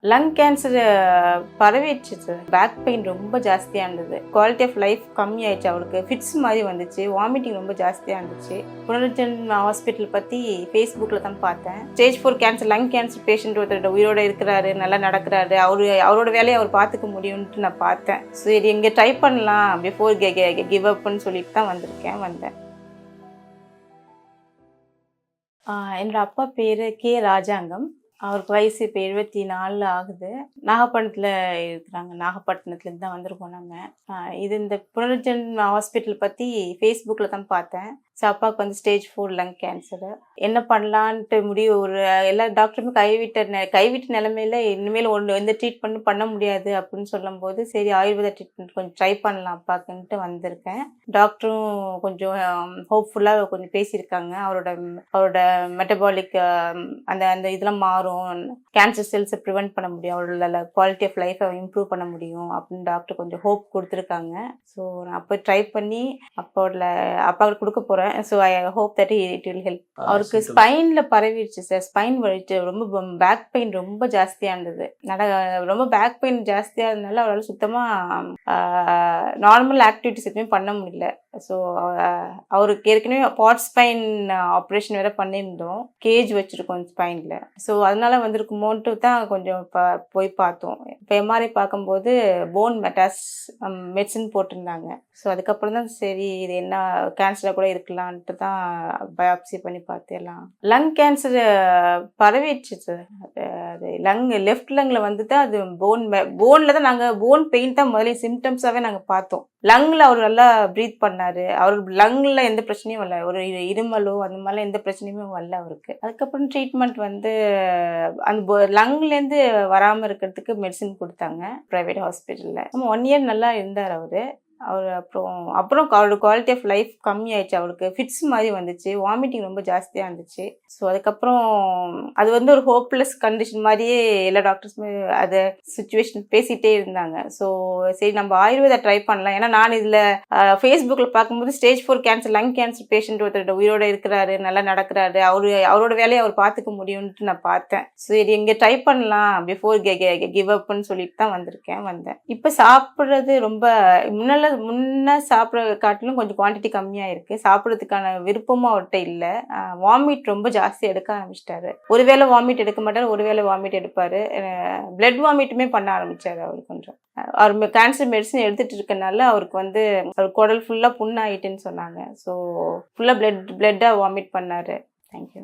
Lung cancer பரவிடுச்சு sir. Back pain ரொம்ப ஜாஸ்தியாக இருந்தது. குவாலிட்டி ஆஃப் லைஃப் கம்மியாயிடுச்சு. அவளுக்கு ஃபிட்ஸ் மாதிரி வந்துச்சு. வாமிட்டிங் ரொம்ப ஜாஸ்தியாக இருந்துச்சு. புனர்ஜன் ஹாஸ்பிட்டல் பற்றி ஃபேஸ்புக்கில் தான் பார்த்தேன். Stage 4 cancer lung cancer patient ஒருத்தர் உயிரோடு இருக்கிறாரு, நல்லா நடக்கிறாரு, அவரோட வேலையை அவர் பார்த்துக்க முடியும்ன்ட்டு நான் பார்த்தேன். சரி இங்கே ட்ரை பண்ணலாம் பிஃபோர் கிவ் அப்னு சொல்லிட்டு தான் வந்தேன். என்னோட அப்பா பேர் கே ராஜாங்கம். அவருக்கு வயசு இப்போ 74 ஆகுது. நாகப்பட்டினத்தில் இருக்கிறாங்க. நாகப்பட்டினத்துலேருந்து தான் வந்திருக்கோம் நாங்கள். இது இந்த புனர்ஜன் ஹாஸ்பிட்டல் பற்றி ஃபேஸ்புக்கில் தான் பார்த்தேன். ஸோ அப்பாவுக்கு வந்து ஸ்டேஜ் 4 லங் கேன்சரு. என்ன பண்ணலான்ட்டு முடிவு எல்லா டாக்டருமே கைவிட்ட நிலைமையில் இனிமேல் எந்த ட்ரீட்மெண்ட்டும் பண்ண முடியாது அப்படின்னு சொல்லும்போது சரி ஆயுர்வேத ட்ரீட்மெண்ட் கொஞ்சம் ட்ரை பண்ணலாம் அப்பாக்குன்ட்டு வந்திருக்கேன். டாக்டரும் கொஞ்சம் ஹோப்ஃபுல்லாக கொஞ்சம் பேசியிருக்காங்க. அவரோட மெட்டபாலிக் அந்த இதெல்லாம் மாறும், கேன்சர் செல்ஸை ப்ரிவென்ட் பண்ண முடியும், அவரோட குவாலிட்டி ஆஃப் லைஃப்பை இம்ப்ரூவ் பண்ண முடியும் அப்படின்னு டாக்டர் கொஞ்சம் ஹோப் கொடுத்துருக்காங்க. ஸோ நான் அப்போ ட்ரை பண்ணி அப்பாவுக்கு கொடுக்க போகிறேன். So I hope that it will help. அவருக்கு ஸ்பைனில் பரவிடுச்சு சார். ஸ்பைன் வலிச்சு ரொம்ப பேக் பெயின் ரொம்ப ஜாஸ்தியாக இருந்தது. ரொம்ப பேக் பெயின் ஜாஸ்தியாக இருந்தனால அவரால் சுத்தமாக நார்மல் ஆக்டிவிட்டிஸ் எதுவுமே பண்ண முடியல. ஸோ அவருக்கு ஏற்கனவே பாட் ஸ்பைன் ஆப்ரேஷன் வேறு பண்ணியிருந்தோம். கேஜ் வச்சுருக்கோம் ஸ்பைனில். ஸோ அதனால வந்திருக்குமோன்ட்டு தான் கொஞ்சம் போய் பார்த்தோம். இப்போ எம்ஆர்ஐ பார்க்கும்போது போன் மெடிசன் போட்டிருந்தாங்க. ஸோ அதுக்கப்புறம் தான் சரி இது என்ன கேன்சராக கூட இருக்கலான்ட்டு தான் பயாப்சி பண்ணி பார்த்துடலாம். லங் கேன்சர் பரவிடுச்சு சார். அது லெஃப்ட் லங்கில் வந்துட்டு அது போனில் தான் நாங்கள் போன் பெயின் தான் முதல்ல சிம்டம்ஸாகவே நாங்கள் பார்த்தோம். லங்கில் அவர் நல்லா ப்ரீத் பண்ணார். அவருக்கு லங்கில் எந்த பிரச்சனையும் வரல, ஒரு இருமலோ அந்த மாதிரிலாம் எந்த பிரச்சனையுமே வரல அவருக்கு. அதுக்கப்புறம் ட்ரீட்மெண்ட் வந்து அந்த லங்லேருந்து வராமல் இருக்கிறதுக்கு மெடிசின் கொடுத்தாங்க ப்ரைவேட் ஹாஸ்பிட்டலில். 1 இயர் நல்லா இருந்தார் அவர். அப்புறம் அவரோட குவாலிட்டி ஆஃப் லைஃப் கம்மியாயிடுச்சு. அவளுக்கு ஃபிட்ஸ் மாதிரி வந்துச்சு. வாமிட்டிங் ரொம்ப ஜாஸ்தியாக இருந்துச்சு. ஸோ அதுக்கப்புறம் அது வந்து ஒரு ஹோப்லெஸ் கண்டிஷன் மாதிரியே எல்லா டாக்டர்ஸுமே அதை சுச்சுவேஷன் பேசிகிட்டே இருந்தாங்க. ஸோ சரி நம்ம ஆயுர்வேதா ட்ரை பண்ணலாம். ஏன்னா நான் இதில் ஃபேஸ்புக்கில் பார்க்கும்போது stage 4 cancer lung cancer patient ஒருத்தர் உயிரோடு இருக்கிறாரு, நல்லா நடக்கிறாரு, அவரோட வேலையை அவர் பார்த்துக்க முடியும்ன்ட்டு நான் பார்த்தேன். சரி இங்கே ட்ரை பண்ணலாம் பிஃபோர் கிவ் அப்னு சொல்லிட்டு தான் வந்தேன். இப்போ சாப்பிட்றது ரொம்ப முன்ன சாப்பிட்ற காட்டிலும் கொஞ்சம் குவான்டிட்டி கம்மியாக இருக்குது. சாப்பிட்றதுக்கான விருப்பமும் அவர்கிட்ட இல்லை. வாமிட் ரொம்ப ஜாஸ்தி எடுக்க ஆரம்பிச்சிட்டாரு. ஒருவேளை வாமிட் எடுக்க மாட்டார், ஒருவேளை வாமிட் எடுப்பார். பிளட் வாமிட்டுமே பண்ண ஆரம்பித்தார் அவர். கொஞ்சம் அவர் கேன்சர் மெடிசன் எடுத்துகிட்டு இருக்கனால அவருக்கு வந்து அவர் குடல் ஃபுல்லாக புண்ணாயிட்டுன்னு சொன்னாங்க. ஸோ ஃபுல்லாக பிளட்டாக வாமிட் பண்ணார். தேங்க்யூ.